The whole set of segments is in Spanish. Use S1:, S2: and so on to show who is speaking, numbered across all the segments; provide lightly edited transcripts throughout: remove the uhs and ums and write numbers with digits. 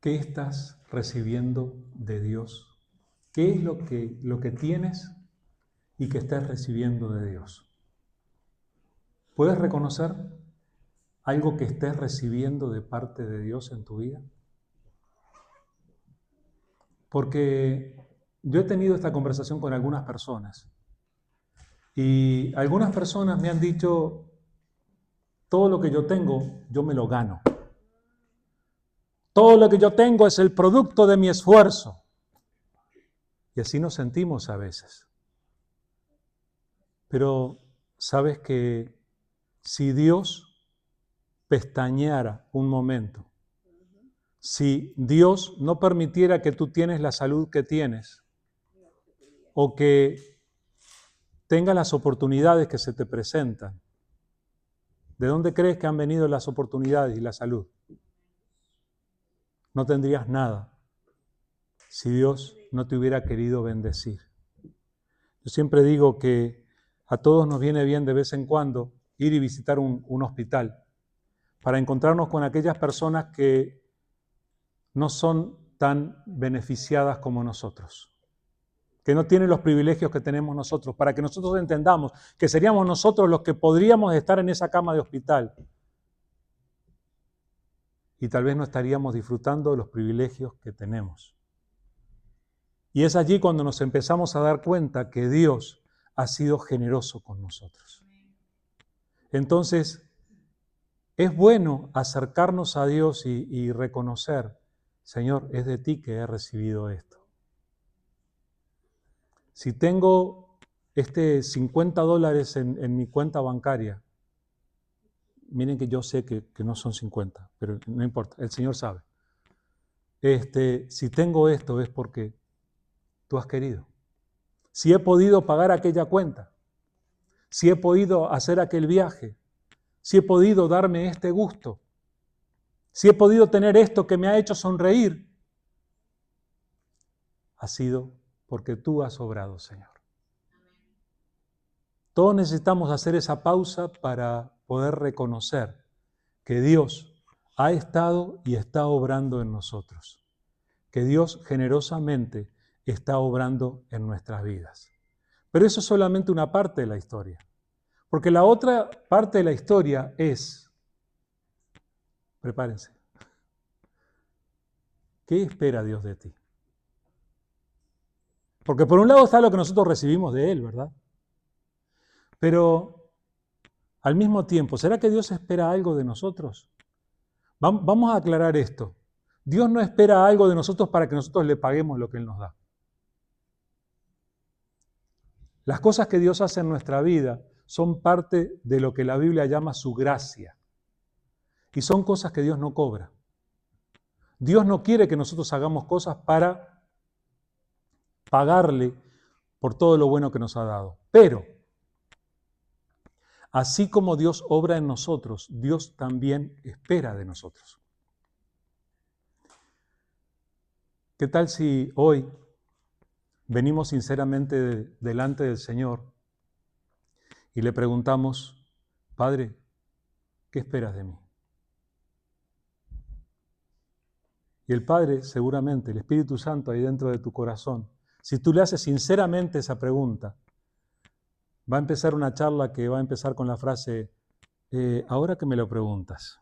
S1: ¿Qué estás recibiendo de Dios? ¿Qué es lo que tienes y que estás recibiendo de Dios? ¿Puedes reconocer algo que estés recibiendo de parte de Dios en tu vida? Porque yo he tenido esta conversación con algunas personas y algunas personas me han dicho, todo lo que yo tengo, yo me lo gano. Todo lo que yo tengo es el producto de mi esfuerzo. Y así nos sentimos a veces. Pero sabes que si Dios pestañeara un momento, si Dios no permitiera que tú tienes la salud que tienes, o que tengas las oportunidades que se te presentan, ¿de dónde crees que han venido las oportunidades y la salud? No tendrías nada si Dios no te hubiera querido bendecir. Yo siempre digo que a todos nos viene bien de vez en cuando ir y visitar un hospital para encontrarnos con aquellas personas que no son tan beneficiadas como nosotros, que no tienen los privilegios que tenemos nosotros, para que nosotros entendamos que seríamos nosotros los que podríamos estar en esa cama de hospital y tal vez no estaríamos disfrutando de los privilegios que tenemos. Y es allí cuando nos empezamos a dar cuenta que Dios ha sido generoso con nosotros. Entonces, es bueno acercarnos a Dios y reconocer, Señor, es de ti que he recibido esto. Si tengo $50 en mi cuenta bancaria, miren que yo sé que no son 50, pero no importa, el Señor sabe. Si tengo esto es porque tú has querido. Si he podido pagar aquella cuenta, si he podido hacer aquel viaje, si he podido darme este gusto, si he podido tener esto que me ha hecho sonreír, ha sido porque tú has obrado, Señor. Todos necesitamos hacer esa pausa para poder reconocer que Dios ha estado y está obrando en nosotros, que Dios generosamente está obrando en nuestras vidas. Pero eso es solamente una parte de la historia, porque la otra parte de la historia es, prepárense, ¿qué espera Dios de ti? Porque por un lado está lo que nosotros recibimos de Él, ¿verdad? Pero al mismo tiempo, ¿será que Dios espera algo de nosotros? Vamos a aclarar esto. Dios no espera algo de nosotros para que nosotros le paguemos lo que Él nos da. Las cosas que Dios hace en nuestra vida son parte de lo que la Biblia llama su gracia. Y son cosas que Dios no cobra. Dios no quiere que nosotros hagamos cosas para pagarle por todo lo bueno que nos ha dado. Pero, así como Dios obra en nosotros, Dios también espera de nosotros. ¿Qué tal si hoy venimos sinceramente delante del Señor y le preguntamos, Padre, ¿qué esperas de mí? Y el Padre, seguramente, el Espíritu Santo ahí dentro de tu corazón, si tú le haces sinceramente esa pregunta, va a empezar una charla que va a empezar con la frase, ahora que me lo preguntas.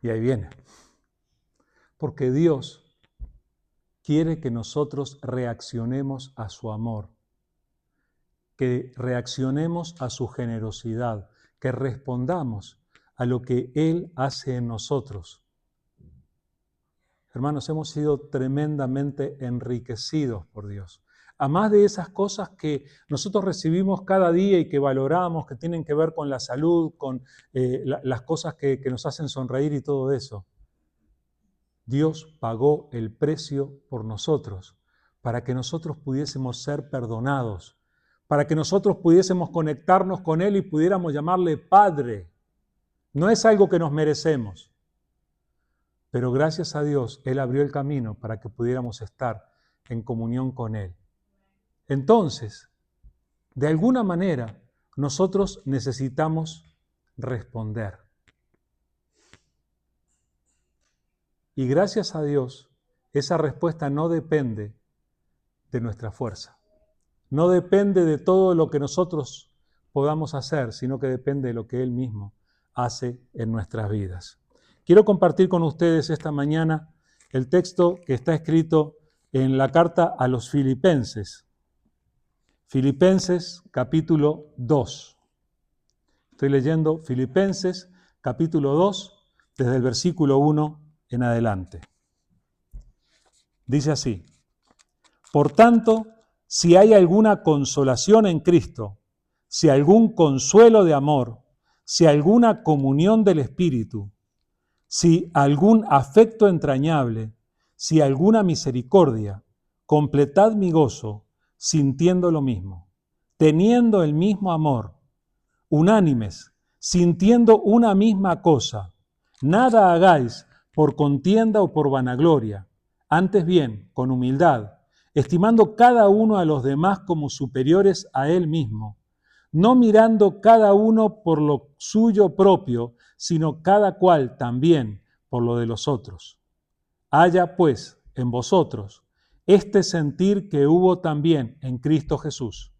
S1: Y ahí viene. Porque Dios quiere que nosotros reaccionemos a su amor, que reaccionemos a su generosidad, que respondamos a lo que Él hace en nosotros. Hermanos, hemos sido tremendamente enriquecidos por Dios. A más de esas cosas que nosotros recibimos cada día y que valoramos, que tienen que ver con la salud, con las cosas que nos hacen sonreír y todo eso. Dios pagó el precio por nosotros, para que nosotros pudiésemos ser perdonados, para que nosotros pudiésemos conectarnos con Él y pudiéramos llamarle Padre. No es algo que nos merecemos. Pero gracias a Dios, Él abrió el camino para que pudiéramos estar en comunión con Él. Entonces, de alguna manera, nosotros necesitamos responder. Y gracias a Dios, esa respuesta no depende de nuestra fuerza. No depende de todo lo que nosotros podamos hacer, sino que depende de lo que Él mismo hace en nuestras vidas. Quiero compartir con ustedes esta mañana el texto que está escrito en la carta a los Filipenses. Filipenses capítulo 2. Estoy leyendo Filipenses capítulo 2 desde el versículo 1 en adelante. Dice así: Por tanto, si hay alguna consolación en Cristo, si algún consuelo de amor, si alguna comunión del Espíritu, si algún afecto entrañable, si alguna misericordia, completad mi gozo, sintiendo lo mismo, teniendo el mismo amor, unánimes, sintiendo una misma cosa. Nada hagáis por contienda o por vanagloria, antes bien, con humildad, estimando cada uno a los demás como superiores a él mismo, no mirando cada uno por lo suyo propio, sino cada cual también por lo de los otros. Haya pues en vosotros este sentir que hubo también en Cristo Jesús,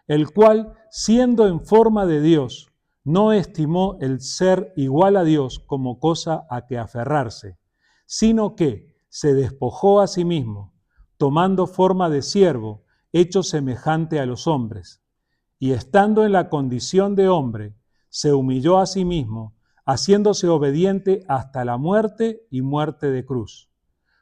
S1: el cual, siendo en forma de Dios, no estimó el ser igual a Dios como cosa a que aferrarse, sino que se despojó a sí mismo, tomando forma de siervo, hecho semejante a los hombres, y estando en la condición de hombre, se humilló a sí mismo, haciéndose obediente hasta la muerte y muerte de cruz.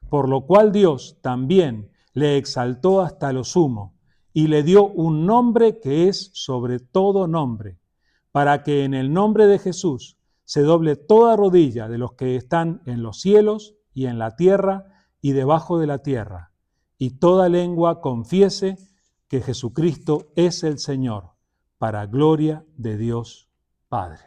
S1: Por lo cual Dios también le exaltó hasta lo sumo, y le dio un nombre que es sobre todo nombre, para que en el nombre de Jesús se doble toda rodilla de los que están en los cielos y en la tierra y debajo de la tierra, y toda lengua confiese que Jesucristo es el Señor, para gloria de Dios Padre.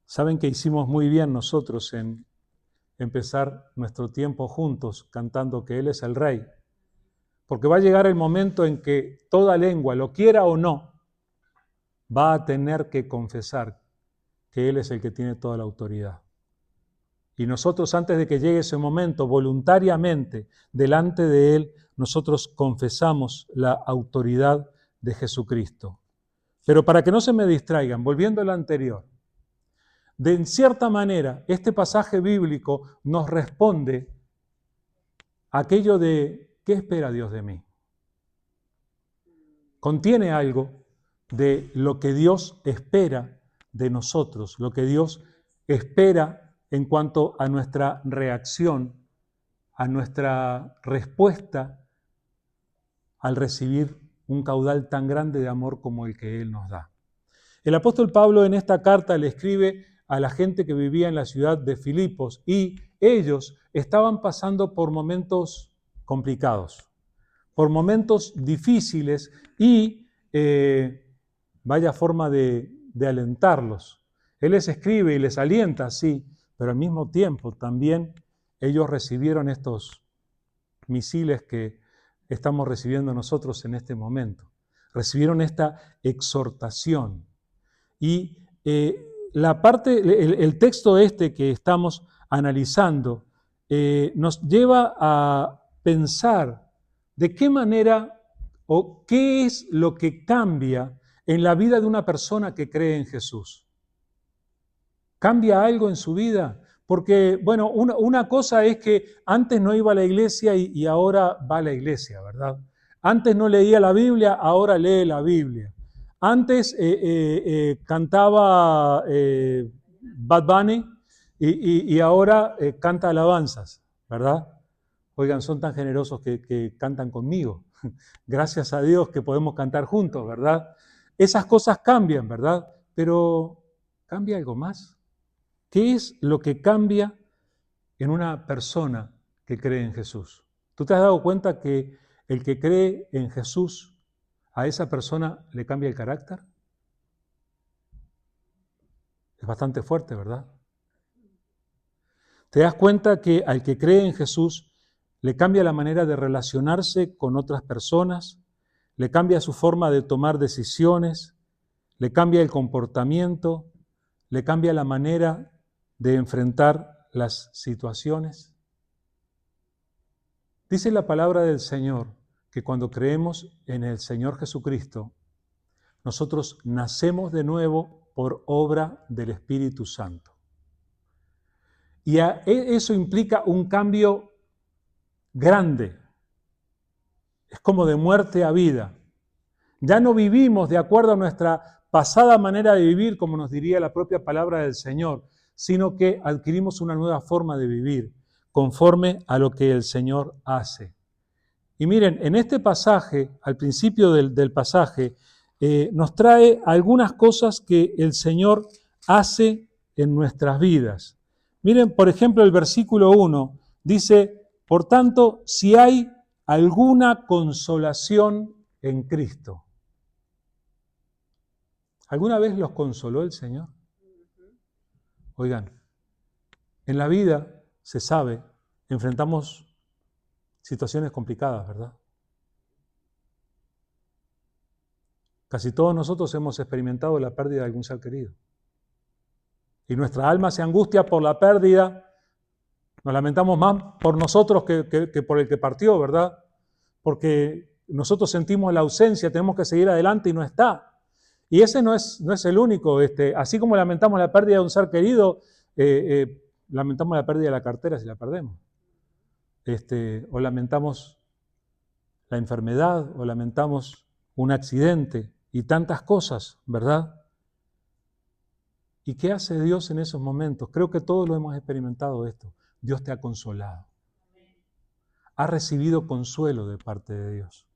S1: Saben que hicimos muy bien nosotros en empezar nuestro tiempo juntos cantando que Él es el Rey, porque va a llegar el momento en que toda lengua, lo quiera o no, va a tener que confesar que Él es el que tiene toda la autoridad. Y nosotros, antes de que llegue ese momento, voluntariamente, delante de Él, nosotros confesamos la autoridad de Jesucristo. Pero para que no se me distraigan, volviendo a lo anterior, de cierta manera, este pasaje bíblico nos responde aquello de ¿qué espera Dios de mí? Contiene algo de lo que Dios espera de nosotros, lo que Dios espera en cuanto a nuestra reacción, a nuestra respuesta al recibir un caudal tan grande de amor como el que Él nos da. El apóstol Pablo en esta carta le escribe a la gente que vivía en la ciudad de Filipos y ellos estaban pasando por momentos complicados, por momentos difíciles y vaya forma de alentarlos. Él les escribe y les alienta, sí, pero al mismo tiempo también ellos recibieron estos misiles que estamos recibiendo nosotros en este momento. Recibieron esta exhortación. Y el texto este que estamos analizando nos lleva a pensar de qué manera o qué es lo que cambia en la vida de una persona que cree en Jesús. ¿Cambia algo en su vida? Porque, bueno, una cosa es que antes no iba a la iglesia y ahora va a la iglesia, ¿verdad? Antes no leía la Biblia, ahora lee la Biblia. Antes cantaba Bad Bunny y ahora canta alabanzas, ¿verdad? Oigan, son tan generosos que cantan conmigo. Gracias a Dios que podemos cantar juntos, ¿verdad? Esas cosas cambian, ¿verdad? Pero ¿cambia algo más? ¿Qué es lo que cambia en una persona que cree en Jesús? ¿Tú te has dado cuenta que el que cree en Jesús, a esa persona le cambia el carácter? Es bastante fuerte, ¿verdad? ¿Te das cuenta que al que cree en Jesús le cambia la manera de relacionarse con otras personas, le cambia su forma de tomar decisiones, le cambia el comportamiento, le cambia la manera de enfrentar las situaciones. Dice la palabra del Señor que cuando creemos en el Señor Jesucristo, nosotros nacemos de nuevo por obra del Espíritu Santo. Y eso implica un cambio grande. Es como de muerte a vida. Ya no vivimos de acuerdo a nuestra pasada manera de vivir, como nos diría la propia palabra del Señor, sino que adquirimos una nueva forma de vivir, conforme a lo que el Señor hace. Y miren, en este pasaje, al principio del pasaje, nos trae algunas cosas que el Señor hace en nuestras vidas. Miren, por ejemplo, el versículo 1 dice, por tanto, si hay alguna consolación en Cristo. ¿Alguna vez los consoló el Señor? Oigan, en la vida, se sabe, enfrentamos situaciones complicadas, ¿verdad? Casi todos nosotros hemos experimentado la pérdida de algún ser querido. Y nuestra alma se angustia por la pérdida. Nos lamentamos más por nosotros que por el que partió, ¿verdad? Porque nosotros sentimos la ausencia, tenemos que seguir adelante y no está. Y ese no es el único. Así como lamentamos la pérdida de un ser querido, lamentamos la pérdida de la cartera si la perdemos. O lamentamos la enfermedad, o lamentamos un accidente y tantas cosas, ¿verdad? ¿Y qué hace Dios en esos momentos? Creo que todos lo hemos experimentado esto. Dios te ha consolado. Has recibido consuelo de parte de Dios.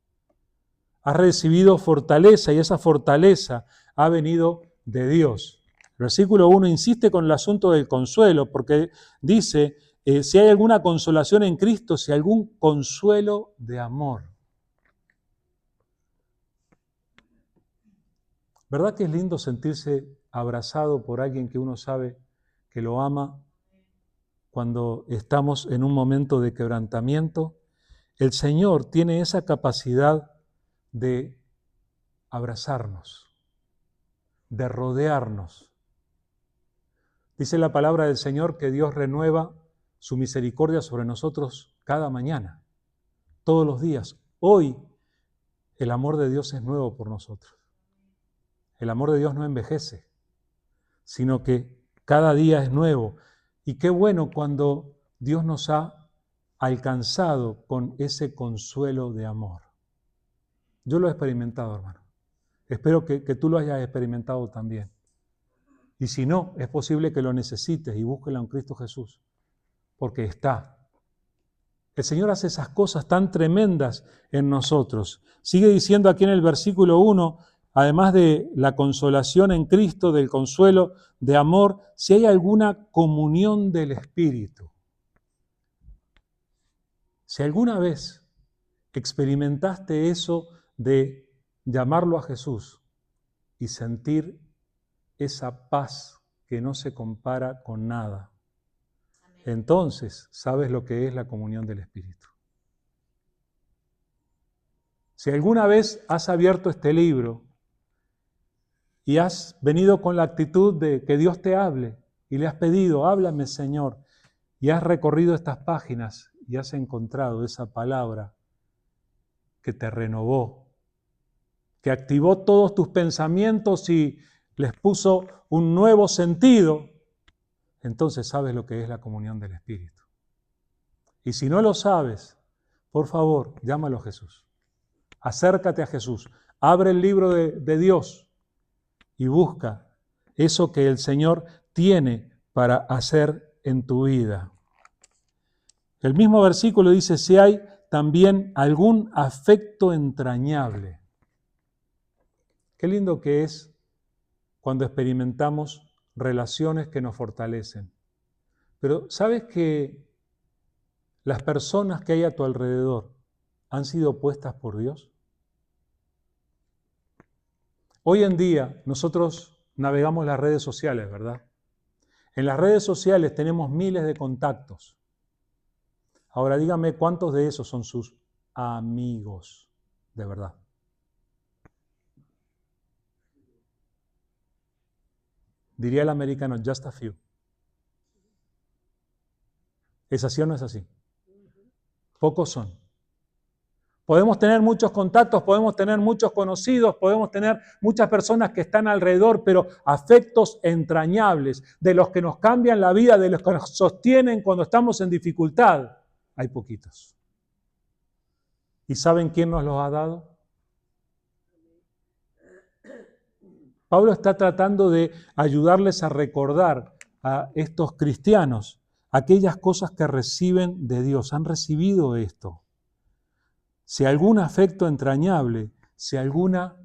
S1: Has recibido fortaleza y esa fortaleza ha venido de Dios. El versículo 1 insiste con el asunto del consuelo porque dice, si hay alguna consolación en Cristo, si hay algún consuelo de amor. ¿Verdad que es lindo sentirse abrazado por alguien que uno sabe que lo ama cuando estamos en un momento de quebrantamiento? El Señor tiene esa capacidad de abrazarnos, de rodearnos. Dice la palabra del Señor que Dios renueva su misericordia sobre nosotros cada mañana, todos los días. Hoy el amor de Dios es nuevo por nosotros. El amor de Dios no envejece, sino que cada día es nuevo. Y qué bueno cuando Dios nos ha alcanzado con ese consuelo de amor. Yo lo he experimentado, hermano. Espero que tú lo hayas experimentado también. Y si no, es posible que lo necesites y búsquelo en Cristo Jesús, porque está. El Señor hace esas cosas tan tremendas en nosotros. Sigue diciendo aquí en el versículo 1, además de la consolación en Cristo, del consuelo de amor, si hay alguna comunión del Espíritu. Si alguna vez experimentaste eso de llamarlo a Jesús y sentir esa paz que no se compara con nada, entonces sabes lo que es la comunión del Espíritu. Si alguna vez has abierto este libro y has venido con la actitud de que Dios te hable y le has pedido, háblame Señor, y has recorrido estas páginas y has encontrado esa palabra que te renovó, que activó todos tus pensamientos y les puso un nuevo sentido, entonces sabes lo que es la comunión del Espíritu. Y si no lo sabes, por favor, llámalo a Jesús. Acércate a Jesús, abre el libro de Dios y busca eso que el Señor tiene para hacer en tu vida. El mismo versículo dice, si hay también algún afecto entrañable. Qué lindo que es cuando experimentamos relaciones que nos fortalecen. Pero ¿sabes que las personas que hay a tu alrededor han sido puestas por Dios? Hoy en día nosotros navegamos las redes sociales, ¿verdad? En las redes sociales tenemos miles de contactos. Ahora dígame cuántos de esos son sus amigos, de verdad. Diría el americano, just a few. ¿Es así o no es así? Pocos son. Podemos tener muchos contactos, podemos tener muchos conocidos, podemos tener muchas personas que están alrededor, pero afectos entrañables, de los que nos cambian la vida, de los que nos sostienen cuando estamos en dificultad, hay poquitos. ¿Y saben quién nos los ha dado? Pablo está tratando de ayudarles a recordar a estos cristianos aquellas cosas que reciben de Dios. Han recibido esto. Si algún afecto entrañable, si alguna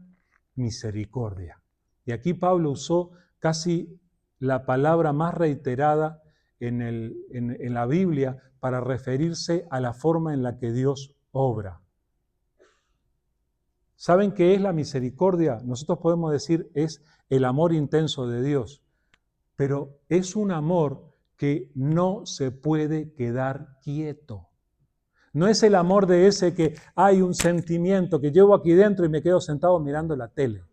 S1: misericordia. Y aquí Pablo usó casi la palabra más reiterada en la Biblia para referirse a la forma en la que Dios obra. ¿Saben qué es la misericordia? Nosotros podemos decir es el amor intenso de Dios, pero es un amor que no se puede quedar quieto. No es el amor de ese que hay un sentimiento que llevo aquí dentro y me quedo sentado mirando la tele.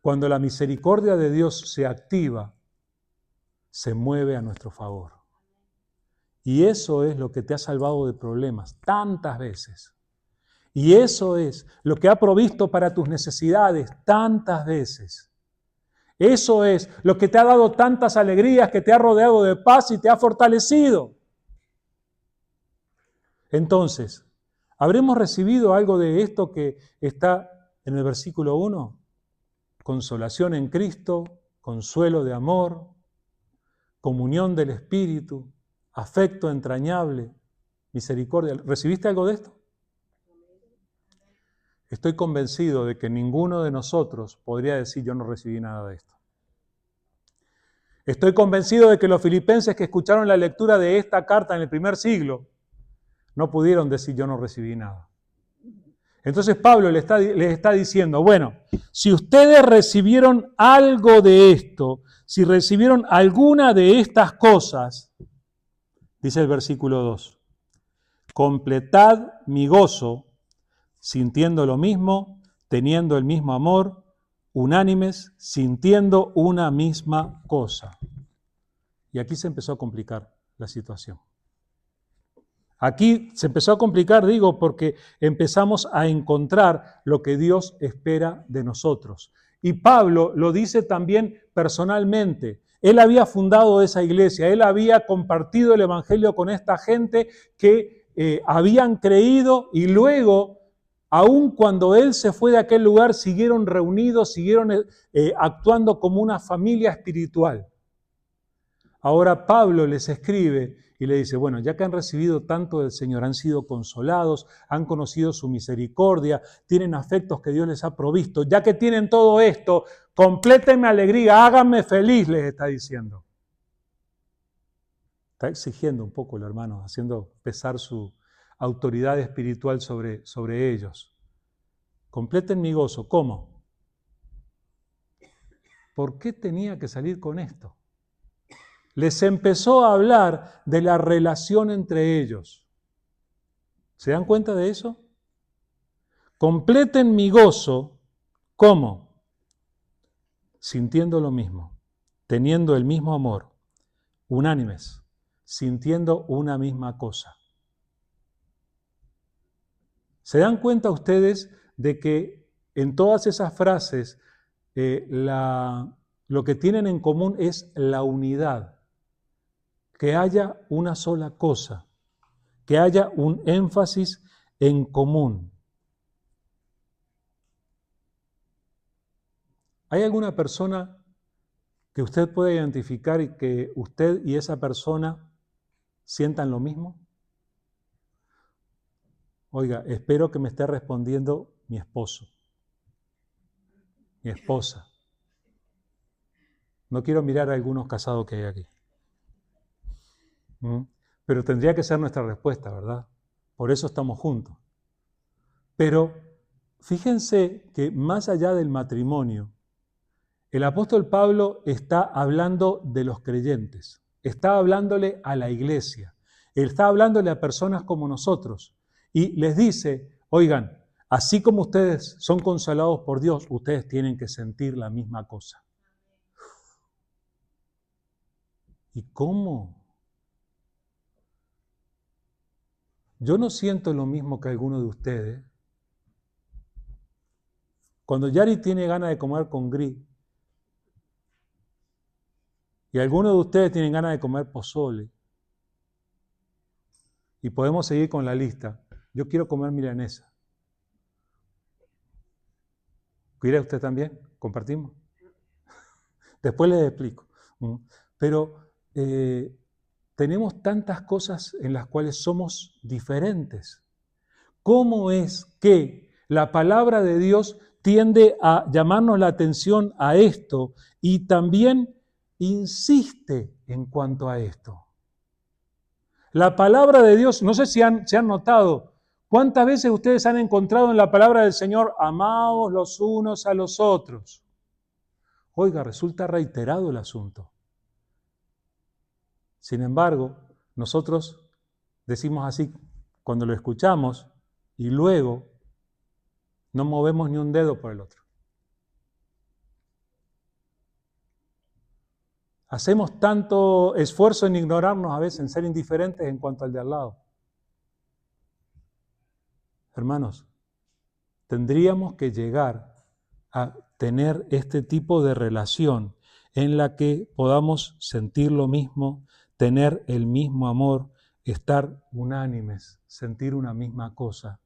S1: Cuando la misericordia de Dios se activa, se mueve a nuestro favor. Y eso es lo que te ha salvado de problemas tantas veces. Y eso es lo que ha provisto para tus necesidades tantas veces. Eso es lo que te ha dado tantas alegrías, que te ha rodeado de paz y te ha fortalecido. Entonces, ¿habremos recibido algo de esto que está en el versículo 1? Consolación en Cristo, consuelo de amor, comunión del Espíritu, afecto entrañable, misericordia. ¿Recibiste algo de esto? Estoy convencido de que ninguno de nosotros podría decir yo no recibí nada de esto. Estoy convencido de que los filipenses que escucharon la lectura de esta carta en el primer siglo no pudieron decir yo no recibí nada. Entonces Pablo les está diciendo, bueno, si ustedes recibieron algo de esto, si recibieron alguna de estas cosas, dice el versículo 2, completad mi gozo, sintiendo lo mismo, teniendo el mismo amor, unánimes, sintiendo una misma cosa. Y aquí se empezó a complicar la situación. Aquí se empezó a complicar, digo, porque empezamos a encontrar lo que Dios espera de nosotros. Y Pablo lo dice también personalmente. Él había fundado esa iglesia, él había compartido el evangelio con esta gente que habían creído y luego, aun cuando él se fue de aquel lugar, siguieron reunidos, siguieron actuando como una familia espiritual. Ahora Pablo les escribe y le dice, bueno, ya que han recibido tanto del Señor, han sido consolados, han conocido su misericordia, tienen afectos que Dios les ha provisto, ya que tienen todo esto, complétenme alegría, háganme feliz, les está diciendo. Está exigiendo un poco el hermano, haciendo pesar su autoridad espiritual sobre ellos. Completen mi gozo. ¿Cómo? ¿Por qué tenía que salir con esto? Les empezó a hablar de la relación entre ellos. ¿Se dan cuenta de eso? Completen mi gozo, ¿cómo? Sintiendo lo mismo, teniendo el mismo amor, unánimes, sintiendo una misma cosa. ¿Se dan cuenta ustedes de que en todas esas frases lo que tienen en común es la unidad? Que haya una sola cosa, que haya un énfasis en común. ¿Hay alguna persona que usted pueda identificar y que usted y esa persona sientan lo mismo? Oiga, espero que me esté respondiendo mi esposo, mi esposa. No quiero mirar a algunos casados que hay aquí. Pero tendría que ser nuestra respuesta, ¿verdad? Por eso estamos juntos. Pero fíjense que más allá del matrimonio, el apóstol Pablo está hablando de los creyentes, está hablándole a la iglesia, está hablándole a personas como nosotros y les dice, oigan, así como ustedes son consolados por Dios, ustedes tienen que sentir la misma cosa. ¿Y cómo? Yo no siento lo mismo que alguno de ustedes. Cuando Yari tiene ganas de comer con gris y algunos de ustedes tienen ganas de comer pozole, y podemos seguir con la lista. Yo quiero comer milanesa. ¿Quiere usted también? ¿Compartimos? Después les explico. Pero tenemos tantas cosas en las cuales somos diferentes. ¿Cómo es que la palabra de Dios tiende a llamarnos la atención a esto y también insiste en cuanto a esto? La palabra de Dios, no sé si se han notado, ¿cuántas veces ustedes han encontrado en la palabra del Señor, amaos los unos a los otros? Oiga, resulta reiterado el asunto. Sin embargo, nosotros decimos así cuando lo escuchamos y luego no movemos ni un dedo por el otro. Hacemos tanto esfuerzo en ignorarnos a veces, en ser indiferentes en cuanto al de al lado. Hermanos, tendríamos que llegar a tener este tipo de relación en la que podamos sentir lo mismo, tener el mismo amor, estar unánimes, sentir una misma cosa.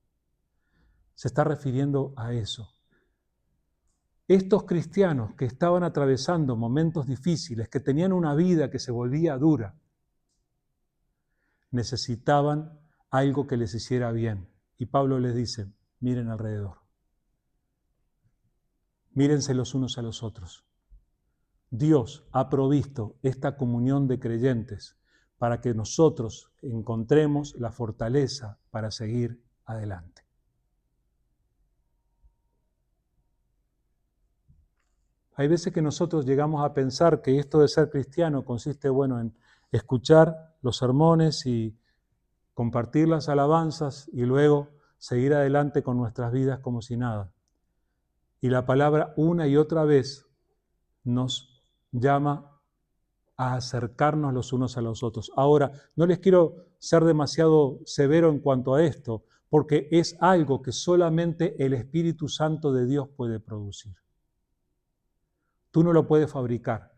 S1: Se está refiriendo a eso. Estos cristianos que estaban atravesando momentos difíciles, que tenían una vida que se volvía dura, necesitaban algo que les hiciera bien. Y Pablo les dice, miren alrededor. Mírense los unos a los otros. Dios ha provisto esta comunión de creyentes para que nosotros encontremos la fortaleza para seguir adelante. Hay veces que nosotros llegamos a pensar que esto de ser cristiano consiste, en escuchar los sermones y compartir las alabanzas y luego seguir adelante con nuestras vidas como si nada. Y la palabra una y otra vez nos llama a acercarnos los unos a los otros. Ahora, no les quiero ser demasiado severo en cuanto a esto, porque es algo que solamente el Espíritu Santo de Dios puede producir. Tú no lo puedes fabricar,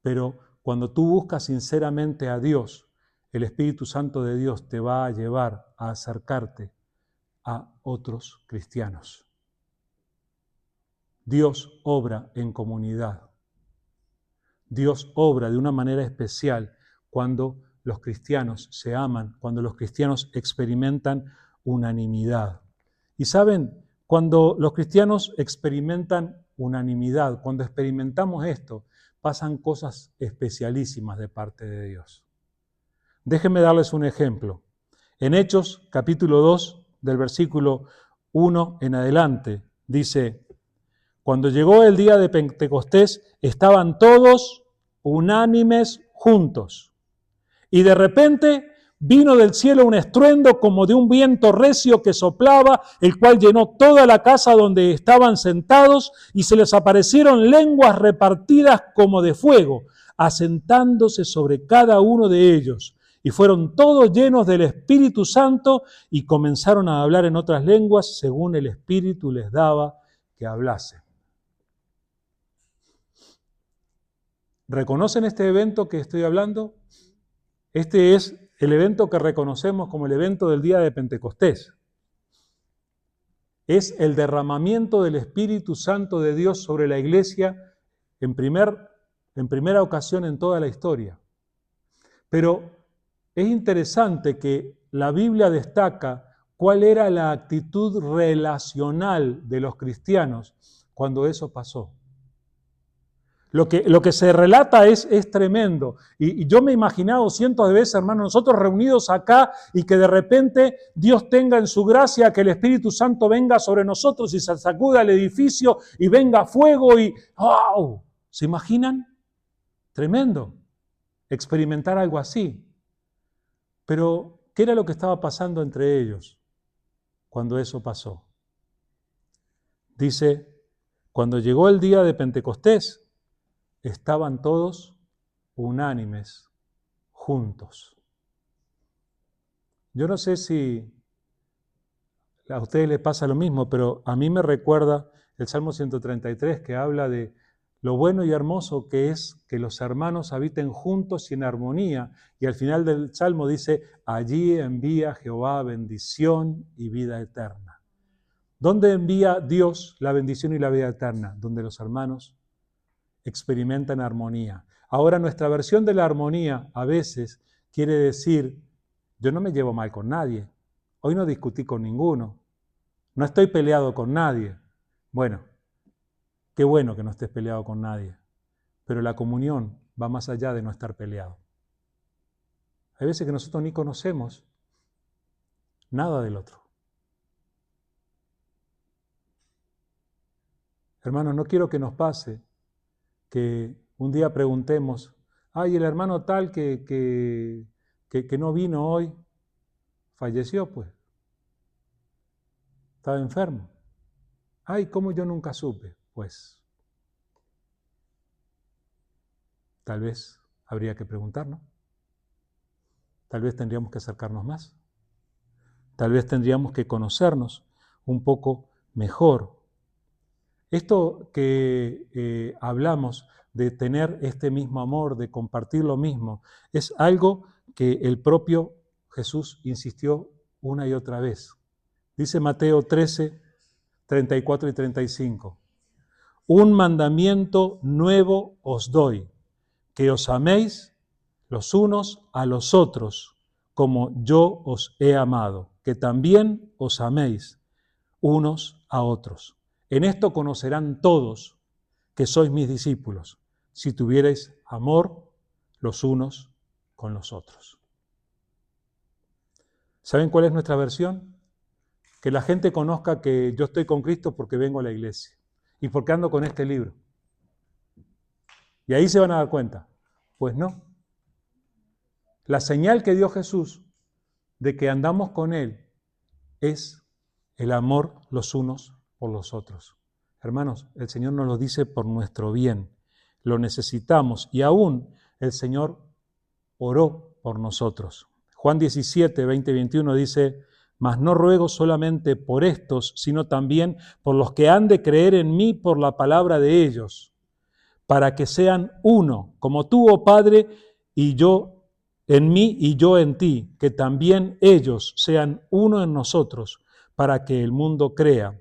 S1: pero cuando tú buscas sinceramente a Dios, el Espíritu Santo de Dios te va a llevar a acercarte a otros cristianos. Dios obra en comunidad. Dios obra de una manera especial cuando los cristianos se aman, cuando los cristianos experimentan unanimidad. Y saben, cuando los cristianos experimentan unanimidad, cuando experimentamos esto, pasan cosas especialísimas de parte de Dios. Déjenme darles un ejemplo. En Hechos, capítulo 2, del versículo 1 en adelante, dice, cuando llegó el día de Pentecostés, estaban todos unánimes juntos. Y de repente vino del cielo un estruendo como de un viento recio que soplaba, el cual llenó toda la casa donde estaban sentados, y se les aparecieron lenguas repartidas como de fuego, asentándose sobre cada uno de ellos. Y fueron todos llenos del Espíritu Santo y comenzaron a hablar en otras lenguas según el Espíritu les daba que hablasen. ¿Reconocen este evento que estoy hablando? Este es el evento que reconocemos como el evento del día de Pentecostés. Es el derramamiento del Espíritu Santo de Dios sobre la iglesia en primera ocasión en toda la historia. Pero es interesante que la Biblia destaca cuál era la actitud relacional de los cristianos cuando eso pasó. Lo que se relata es tremendo. Y yo me he imaginado cientos de veces, hermanos, nosotros reunidos acá y que de repente Dios tenga en su gracia que el Espíritu Santo venga sobre nosotros y se sacuda el edificio y venga fuego y ¡wow! ¿Se imaginan? Tremendo. Experimentar algo así. Pero, ¿qué era lo que estaba pasando entre ellos cuando eso pasó? Dice, cuando llegó el día de Pentecostés, estaban todos unánimes, juntos. Yo no sé si a ustedes les pasa lo mismo, pero a mí me recuerda el Salmo 133 que habla de lo bueno y hermoso que es que los hermanos habiten juntos y en armonía. Y al final del Salmo dice, allí envía Jehová bendición y vida eterna. ¿Dónde envía Dios la bendición y la vida eterna? Donde los hermanos experimentan armonía. Ahora, nuestra versión de la armonía a veces quiere decir, yo no me llevo mal con nadie, hoy no discutí con ninguno, no estoy peleado con nadie. Bueno, qué bueno que no estés peleado con nadie, pero la comunión va más allá de no estar peleado. Hay veces que nosotros ni conocemos nada del otro. Hermanos, no quiero que nos pase que un día preguntemos, ay, el hermano tal que no vino hoy, falleció pues, estaba enfermo. Ay, ¿cómo yo nunca supe? Pues, tal vez habría que preguntarnos. Tal vez tendríamos que acercarnos más. Tal vez tendríamos que conocernos un poco mejor. Esto que hablamos de tener este mismo amor, de compartir lo mismo, es algo que el propio Jesús insistió una y otra vez. Dice Mateo 13, 34 y 35. Un mandamiento nuevo os doy, que os améis los unos a los otros, como yo os he amado, que también os améis unos a otros. En esto conocerán todos que sois mis discípulos, si tuvierais amor los unos con los otros. ¿Saben cuál es nuestra versión? Que la gente conozca que yo estoy con Cristo porque vengo a la iglesia y porque ando con este libro. Y ahí se van a dar cuenta. Pues no. La señal que dio Jesús de que andamos con Él es el amor los unos por los otros. Hermanos, el Señor nos lo dice por nuestro bien. Lo necesitamos y aún el Señor oró por nosotros. Juan 17, 20 y 21 dice, mas no ruego solamente por estos, sino también por los que han de creer en mí por la palabra de ellos, para que sean uno, como tú, oh Padre, y yo en mí y yo en ti, que también ellos sean uno en nosotros, para que el mundo crea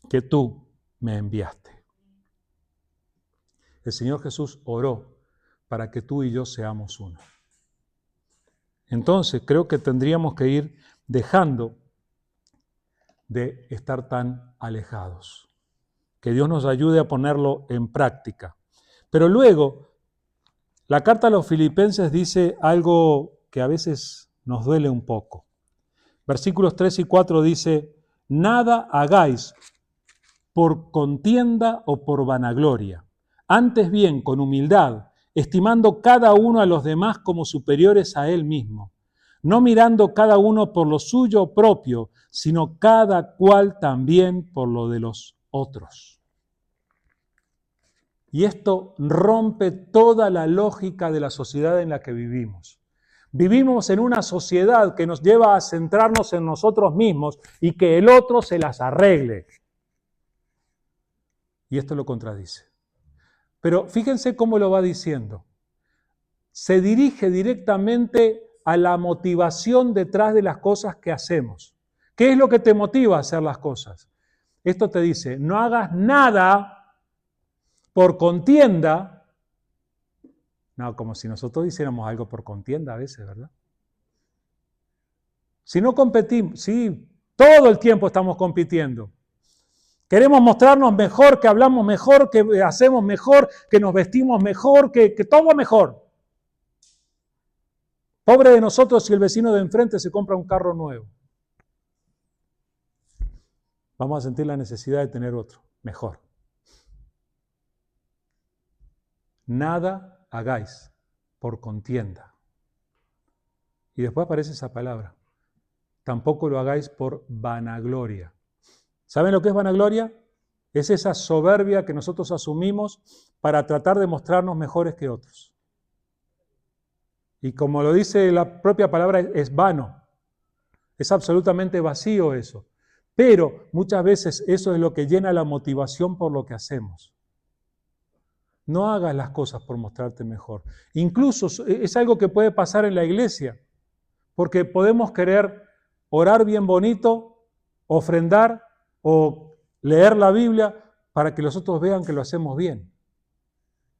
S1: que tú me enviaste. El Señor Jesús oró para que tú y yo seamos uno. Entonces, creo que tendríamos que ir dejando de estar tan alejados. Que Dios nos ayude a ponerlo en práctica. Pero luego, la carta a los Filipenses dice algo que a veces nos duele un poco. Versículos 3 y 4 dice, nada hagáis por contienda o por vanagloria, antes bien con humildad, estimando cada uno a los demás como superiores a él mismo, no mirando cada uno por lo suyo propio, sino cada cual también por lo de los otros. Y esto rompe toda la lógica de la sociedad en la que vivimos. Vivimos en una sociedad que nos lleva a centrarnos en nosotros mismos y que el otro se las arregle. Y esto lo contradice. Pero fíjense cómo lo va diciendo. Se dirige directamente a la motivación detrás de las cosas que hacemos. ¿Qué es lo que te motiva a hacer las cosas? Esto te dice, no hagas nada por contienda. No, como si nosotros hiciéramos algo por contienda a veces, ¿verdad? Si no competimos, sí, todo el tiempo estamos compitiendo. Queremos mostrarnos mejor, que hablamos mejor, que hacemos mejor, que nos vestimos mejor, que todo mejor. Pobre de nosotros si el vecino de enfrente se compra un carro nuevo. Vamos a sentir la necesidad de tener otro, mejor. Nada hagáis por contienda. Y después aparece esa palabra. Tampoco lo hagáis por vanagloria. ¿Saben lo que es vanagloria? Es esa soberbia que nosotros asumimos para tratar de mostrarnos mejores que otros. Y como lo dice la propia palabra, es vano. Es absolutamente vacío eso. Pero muchas veces eso es lo que llena la motivación por lo que hacemos. No hagas las cosas por mostrarte mejor. Incluso es algo que puede pasar en la iglesia, porque podemos querer orar bien bonito, ofrendar o leer la Biblia para que los otros vean que lo hacemos bien.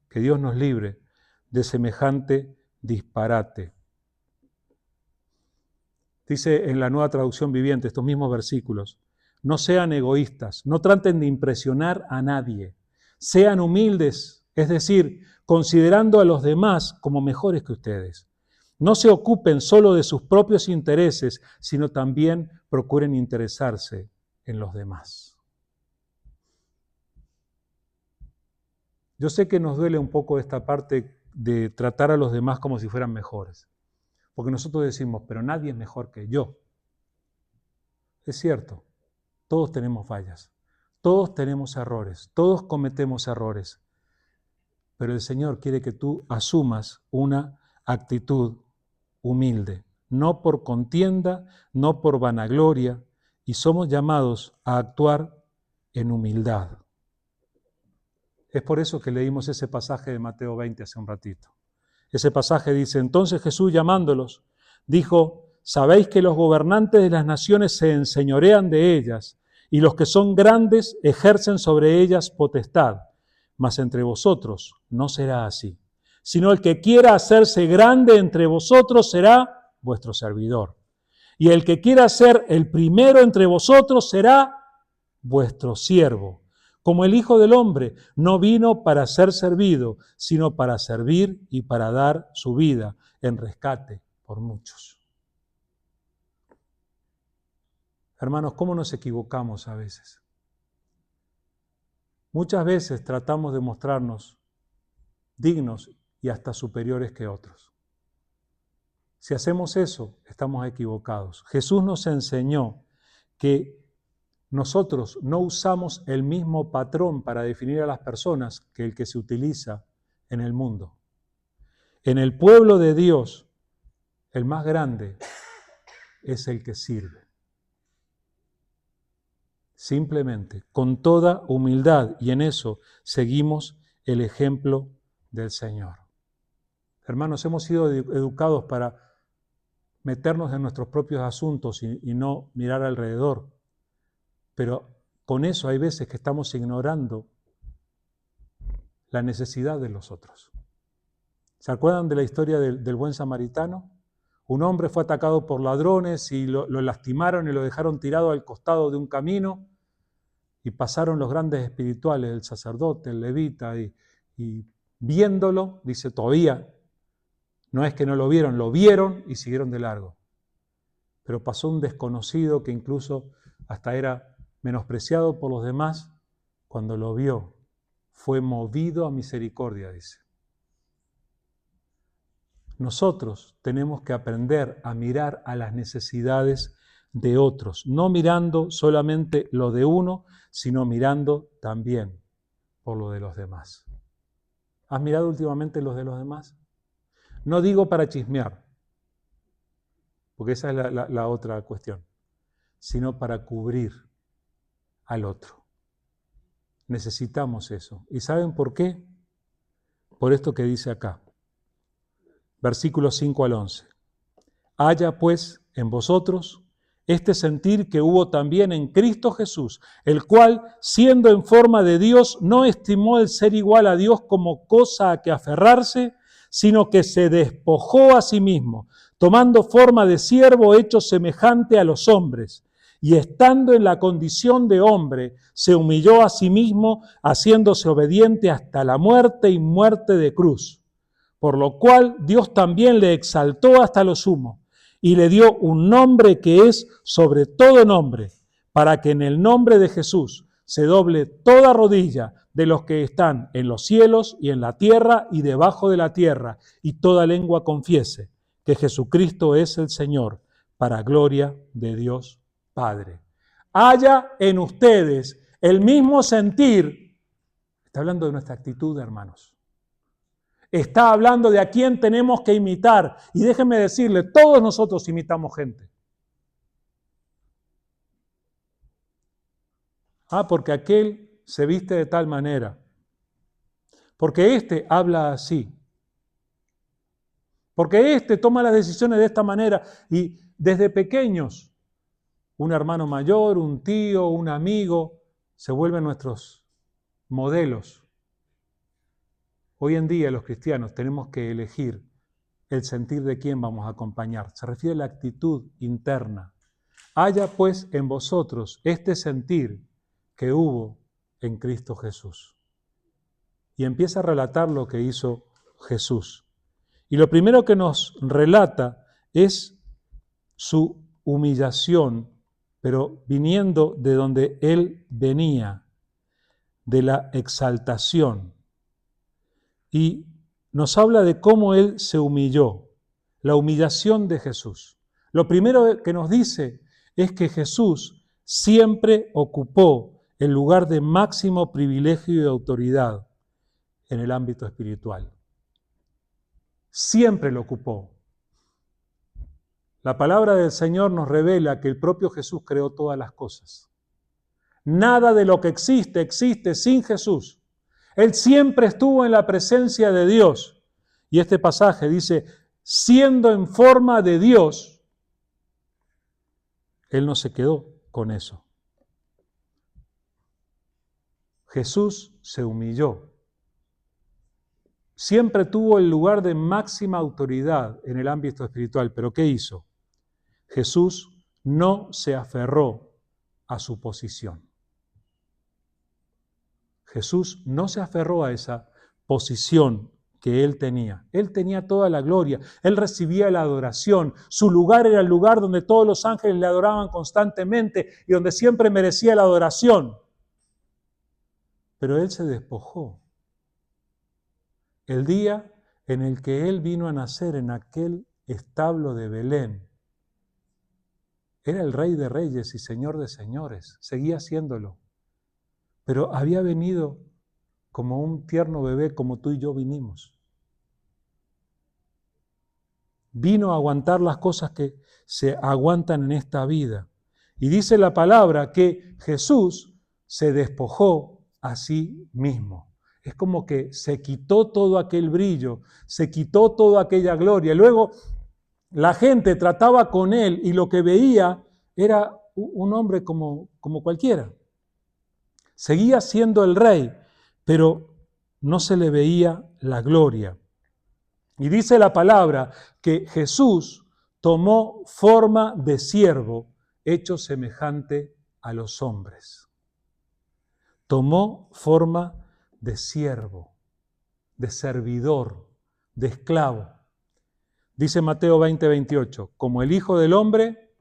S1: Que Dios nos libre de semejante disparate. Dice en la Nueva Traducción Viviente estos mismos versículos: no sean egoístas, no traten de impresionar a nadie, sean humildes, es decir, considerando a los demás como mejores que ustedes. No se ocupen solo de sus propios intereses, sino también procuren interesarse en los demás. Yo sé que nos duele un poco esta parte de tratar a los demás como si fueran mejores, porque nosotros decimos, pero nadie es mejor que yo. Es cierto, todos tenemos fallas, todos tenemos errores, todos cometemos errores, pero el Señor quiere que tú asumas una actitud humilde, no por contienda, no por vanagloria, y somos llamados a actuar en humildad. Es por eso que leímos ese pasaje de Mateo 20 hace un ratito. Ese pasaje dice: entonces Jesús, llamándolos, dijo: sabéis que los gobernantes de las naciones se enseñorean de ellas, y los que son grandes ejercen sobre ellas potestad, mas entre vosotros no será así, sino el que quiera hacerse grande entre vosotros será vuestro servidor, y el que quiera ser el primero entre vosotros será vuestro siervo. Como el Hijo del Hombre no vino para ser servido, sino para servir y para dar su vida en rescate por muchos. Hermanos, ¿cómo nos equivocamos a veces? Muchas veces tratamos de mostrarnos dignos y hasta superiores que otros. Si hacemos eso, estamos equivocados. Jesús nos enseñó que nosotros no usamos el mismo patrón para definir a las personas que el que se utiliza en el mundo. En el pueblo de Dios, el más grande es el que sirve. Simplemente, con toda humildad, y en eso seguimos el ejemplo del Señor. Hermanos, hemos sido educados para meternos en nuestros propios asuntos y no mirar alrededor. Pero con eso hay veces que estamos ignorando la necesidad de los otros. ¿Se acuerdan de la historia del buen samaritano? Un hombre fue atacado por ladrones y lo lastimaron y lo dejaron tirado al costado de un camino, y pasaron los grandes espirituales, el sacerdote, el levita, y viéndolo, dice, todavía, no es que no lo vieron y siguieron de largo. Pero pasó un desconocido que incluso hasta era menospreciado por los demás, cuando lo vio, fue movido a misericordia, dice. Nosotros tenemos que aprender a mirar a las necesidades de otros, no mirando solamente lo de uno, sino mirando también por lo de los demás. ¿Has mirado últimamente los de los demás? No digo para chismear, porque esa es la otra cuestión, sino para cubrir al otro. Necesitamos eso. ¿Y saben por qué? Por esto que dice acá. Versículos 5 al 11. Haya pues en vosotros este sentir que hubo también en Cristo Jesús, el cual, siendo en forma de Dios, no estimó el ser igual a Dios como cosa a que aferrarse, sino que se despojó a sí mismo, tomando forma de siervo hecho semejante a los hombres, y estando en la condición de hombre, se humilló a sí mismo, haciéndose obediente hasta la muerte y muerte de cruz. Por lo cual Dios también le exaltó hasta lo sumo, y le dio un nombre que es sobre todo nombre, para que en el nombre de Jesús se doble toda rodilla de los que están en los cielos y en la tierra y debajo de la tierra, y toda lengua confiese que Jesucristo es el Señor, para gloria de Dios Padre. Haya en ustedes el mismo sentir. Está hablando de nuestra actitud, hermanos. Está hablando de a quién tenemos que imitar. Y déjenme decirle, todos nosotros imitamos gente. Porque aquel se viste de tal manera. Porque este habla así. Porque este toma las decisiones de esta manera. Y desde pequeños, un hermano mayor, un tío, un amigo, se vuelven nuestros modelos. Hoy en día los cristianos tenemos que elegir el sentir de quién vamos a acompañar. Se refiere a la actitud interna. Haya pues en vosotros este sentir que hubo en Cristo Jesús. Y empieza a relatar lo que hizo Jesús. Y lo primero que nos relata es su humillación, pero viniendo de donde Él venía, de la exaltación. Y nos habla de cómo Él se humilló, la humillación de Jesús. Lo primero que nos dice es que Jesús siempre ocupó el lugar de máximo privilegio y autoridad en el ámbito espiritual. Siempre lo ocupó. La palabra del Señor nos revela que el propio Jesús creó todas las cosas. Nada de lo que existe existe sin Jesús. Él siempre estuvo en la presencia de Dios. Y este pasaje dice, siendo en forma de Dios, Él no se quedó con eso. Jesús se humilló. Siempre tuvo el lugar de máxima autoridad en el ámbito espiritual. ¿Pero qué hizo? Jesús no se aferró a su posición. Jesús no se aferró a esa posición que Él tenía. Él tenía toda la gloria. Él recibía la adoración. Su lugar era el lugar donde todos los ángeles le adoraban constantemente y donde siempre merecía la adoración. Pero Él se despojó. El día en el que Él vino a nacer en aquel establo de Belén, era el Rey de Reyes y Señor de Señores. Seguía siéndolo. Pero había venido como un tierno bebé, como tú y yo vinimos. Vino a aguantar las cosas que se aguantan en esta vida. Y dice la palabra que Jesús se despojó a sí mismo. Es como que se quitó todo aquel brillo, se quitó toda aquella gloria. Luego la gente trataba con él y lo que veía era un hombre como cualquiera. Seguía siendo el rey, pero no se le veía la gloria. Y dice la palabra que Jesús tomó forma de siervo, hecho semejante a los hombres. Tomó forma de siervo, de servidor, de esclavo. Dice Mateo 20:28, como el Hijo del Hombre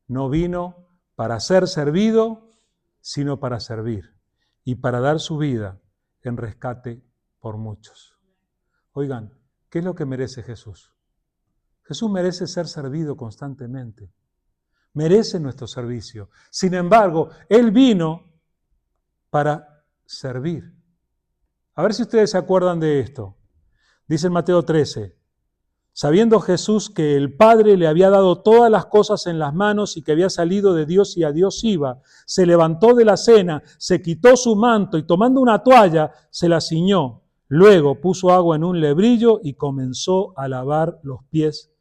S1: no vino para ser servido, sino para servir y para dar su vida en rescate por muchos. Oigan, ¿qué es lo que merece Jesús? Jesús merece ser servido constantemente. Merece nuestro servicio. Sin embargo, Él vino para servir. A ver si ustedes se acuerdan de esto. Dice en Mateo 13, sabiendo Jesús que el Padre le había dado todas las cosas en las manos y que había salido de Dios y a Dios iba, se levantó de la cena, se quitó su manto y tomando una toalla se la ciñó. Luego puso agua en un lebrillo y comenzó a lavar los pies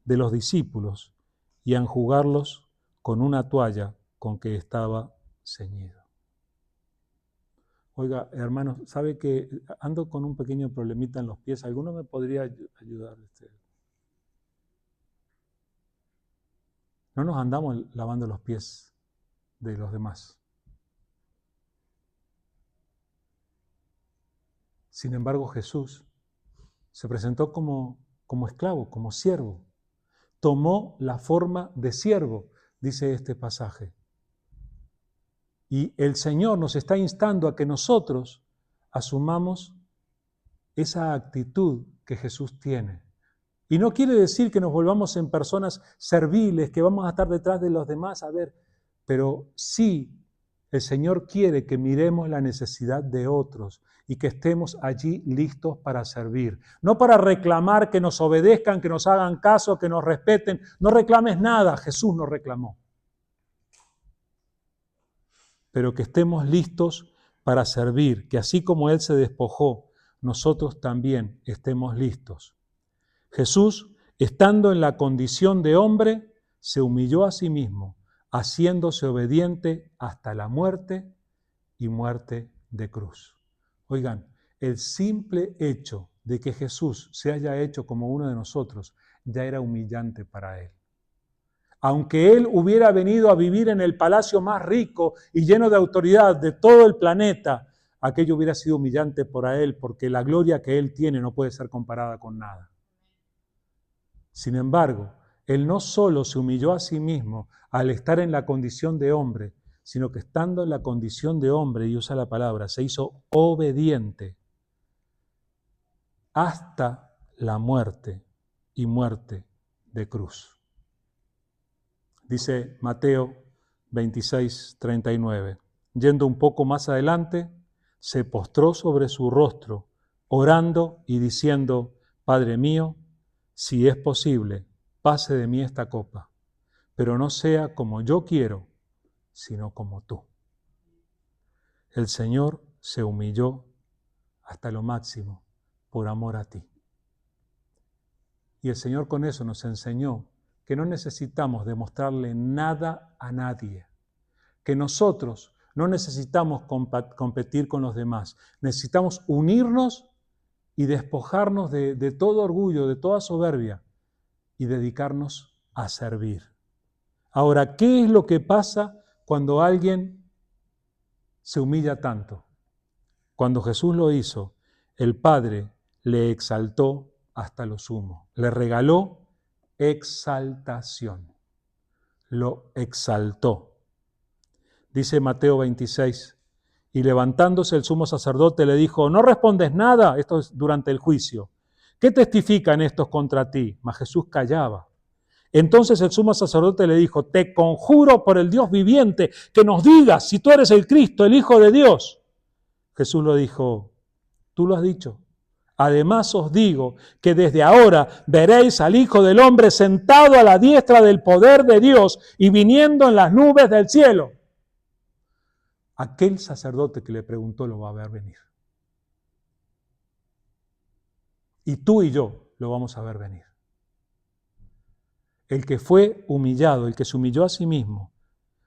S1: de los discípulos y a enjugarlos con una toalla con que estaba ceñido. Oiga, hermanos, ¿sabe que ando con un pequeño problemita en los pies? ¿Alguno me podría ayudar? No nos andamos lavando los pies de los demás. Sin embargo, Jesús se presentó como esclavo, como siervo. Tomó la forma de siervo, dice este pasaje. Y el Señor nos está instando a que nosotros asumamos esa actitud que Jesús tiene. Y no quiere decir que nos volvamos en personas serviles, que vamos a estar detrás de los demás, pero sí El Señor quiere que miremos la necesidad de otros y que estemos allí listos para servir. No para reclamar que nos obedezcan, que nos hagan caso, que nos respeten. No reclames nada, Jesús no reclamó. Pero que estemos listos para servir, que así como Él se despojó, nosotros también estemos listos. Jesús, estando en la condición de hombre, se humilló a sí mismo, haciéndose obediente hasta la muerte y muerte de cruz. Oigan, el simple hecho de que Jesús se haya hecho como uno de nosotros ya era humillante para Él. Aunque Él hubiera venido a vivir en el palacio más rico y lleno de autoridad de todo el planeta, aquello hubiera sido humillante para Él, porque la gloria que Él tiene no puede ser comparada con nada. Sin embargo, Él no solo se humilló a sí mismo al estar en la condición de hombre, sino que estando en la condición de hombre, y usa la palabra, se hizo obediente hasta la muerte y muerte de cruz. Dice Mateo 26, 39. Yendo un poco más adelante, se postró sobre su rostro, orando y diciendo: Padre mío, si es posible, pase de mí esta copa, pero no sea como yo quiero, sino como tú. El Señor se humilló hasta lo máximo por amor a ti. Y el Señor con eso nos enseñó que no necesitamos demostrarle nada a nadie, que nosotros no necesitamos competir con los demás, necesitamos unirnos y despojarnos de todo orgullo, de toda soberbia y dedicarnos a servir. Ahora, ¿qué es lo que pasa cuando alguien se humilla tanto? Cuando Jesús lo hizo, el Padre le exaltó hasta lo sumo, le regaló exaltación, lo exaltó. Dice Mateo 26, y levantándose el sumo sacerdote le dijo: ¿no respondes nada? Esto es durante el juicio. ¿Qué testifican estos contra ti? Mas Jesús callaba. Entonces el sumo sacerdote le dijo: te conjuro por el Dios viviente que nos digas si tú eres el Cristo, el Hijo de Dios. Jesús le dijo: tú lo has dicho. Además os digo que desde ahora veréis al Hijo del Hombre sentado a la diestra del poder de Dios y viniendo en las nubes del cielo. Aquel sacerdote que le preguntó lo va a ver venir. Y tú y yo lo vamos a ver venir. El que fue humillado, el que se humilló a sí mismo,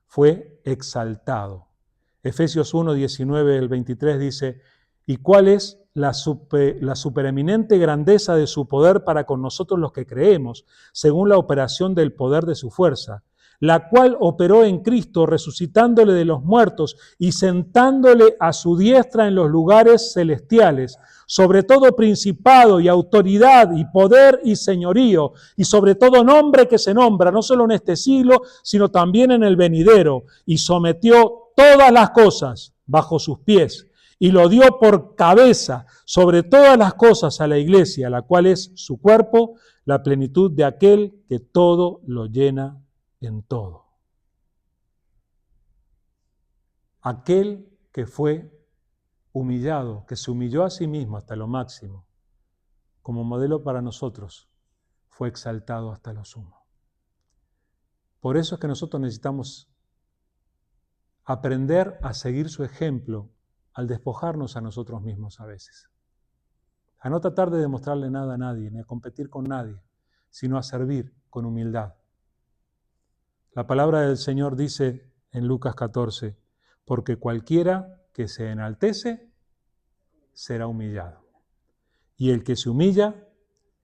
S1: fue exaltado. Efesios 1, 19, el 23 dice: ¿y cuál es la supereminente grandeza de su poder para con nosotros los que creemos, según la operación del poder de su fuerza, la cual operó en Cristo, resucitándole de los muertos y sentándole a su diestra en los lugares celestiales, sobre todo principado y autoridad y poder y señorío, y sobre todo nombre que se nombra, no solo en este siglo, sino también en el venidero, y sometió todas las cosas bajo sus pies, y lo dio por cabeza sobre todas las cosas a la iglesia, la cual es su cuerpo, la plenitud de aquel que todo lo llena en todo. Aquel que fue humillado, que se humilló a sí mismo hasta lo máximo, como modelo para nosotros, fue exaltado hasta lo sumo. Por eso es que nosotros necesitamos aprender a seguir su ejemplo al despojarnos a nosotros mismos a veces. A no tratar de demostrarle nada a nadie, ni a competir con nadie, sino a servir con humildad. La palabra del Señor dice en Lucas 14, porque cualquiera que se enaltece será humillado, y el que se humilla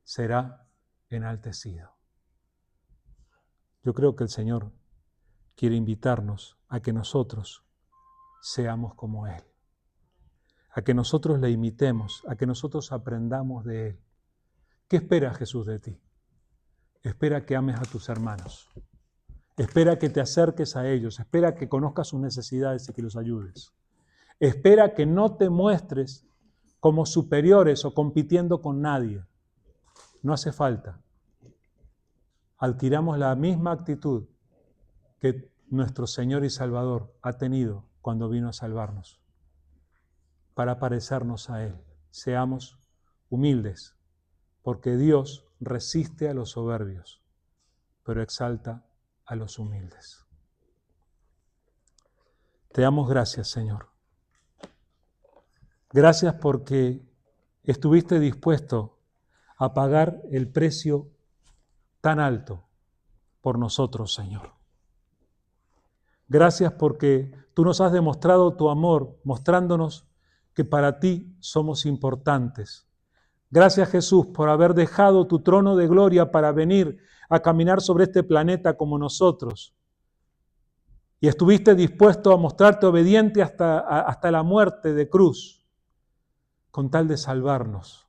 S1: será enaltecido. Yo creo que el Señor quiere invitarnos a que nosotros seamos como Él, a que nosotros le imitemos, a que nosotros aprendamos de Él. ¿Qué espera Jesús de ti? Espera que ames a tus hermanos. Espera que te acerques a ellos. Espera que conozcas sus necesidades y que los ayudes. Espera que no te muestres como superiores o compitiendo con nadie. No hace falta. Adquiramos la misma actitud que nuestro Señor y Salvador ha tenido cuando vino a salvarnos, para parecernos a Él. Seamos humildes, porque Dios resiste a los soberbios, pero exalta a los humildes. Te damos gracias, Señor. Gracias porque estuviste dispuesto a pagar el precio tan alto por nosotros, Señor. Gracias porque tú nos has demostrado tu amor, mostrándonos que para ti somos importantes. Gracias, Jesús, por haber dejado tu trono de gloria para venir a caminar sobre este planeta como nosotros. Y estuviste dispuesto a mostrarte obediente hasta la muerte de cruz, con tal de salvarnos.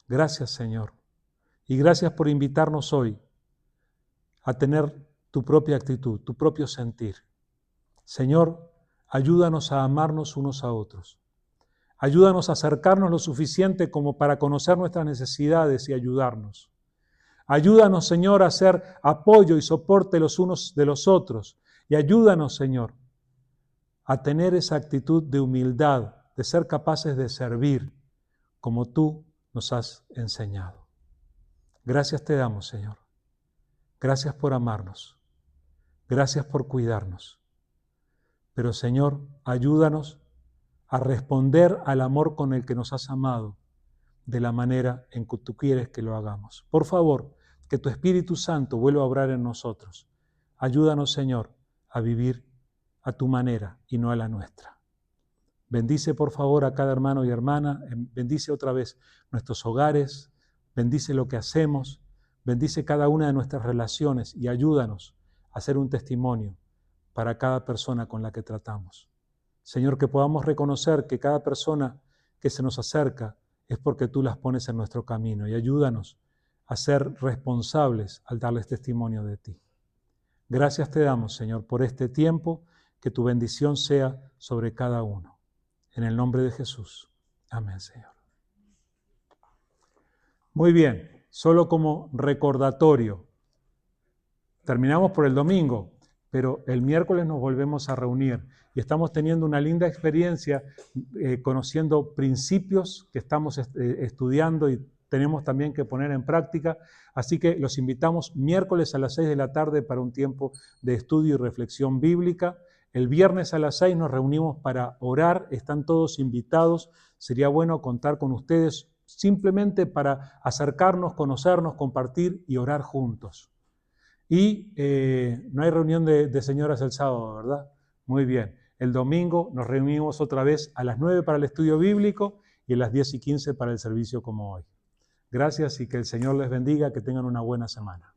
S1: Gracias, Señor. Y gracias por invitarnos hoy a tener tu propia actitud, tu propio sentir. Señor, ayúdanos a amarnos unos a otros. Ayúdanos a acercarnos lo suficiente como para conocer nuestras necesidades y ayudarnos. Ayúdanos, Señor, a ser apoyo y soporte los unos de los otros. Y ayúdanos, Señor, a tener esa actitud de humildad, de ser capaces de servir como tú nos has enseñado. Gracias te damos, Señor. Gracias por amarnos. Gracias por cuidarnos. Pero, Señor, ayúdanos a responder al amor con el que nos has amado de la manera en que tú quieres que lo hagamos. Por favor, que tu Espíritu Santo vuelva a obrar en nosotros. Ayúdanos, Señor, a vivir a tu manera y no a la nuestra. Bendice, por favor, a cada hermano y hermana. Bendice otra vez nuestros hogares. Bendice lo que hacemos. Bendice cada una de nuestras relaciones y ayúdanos a ser un testimonio para cada persona con la que tratamos. Señor, que podamos reconocer que cada persona que se nos acerca es porque tú las pones en nuestro camino y ayúdanos a ser responsables al darles testimonio de ti. Gracias te damos, Señor, por este tiempo, que tu bendición sea sobre cada uno. En el nombre de Jesús. Amén, Señor. Muy bien, solo como recordatorio. Terminamos por el domingo, pero el miércoles nos volvemos a reunir y estamos teniendo una linda experiencia conociendo principios que estamos estudiando y tenemos también que poner en práctica. Así que los invitamos miércoles a las 6 de la tarde para un tiempo de estudio y reflexión bíblica. El viernes a las 6 nos reunimos para orar, están todos invitados. Sería bueno contar con ustedes simplemente para acercarnos, conocernos, compartir y orar juntos. Y no hay reunión de señoras el sábado, ¿verdad? Muy bien. El domingo nos reunimos otra vez a las 9 para el estudio bíblico y a las 10:15 para el servicio como hoy. Gracias y que el Señor les bendiga, que tengan una buena semana.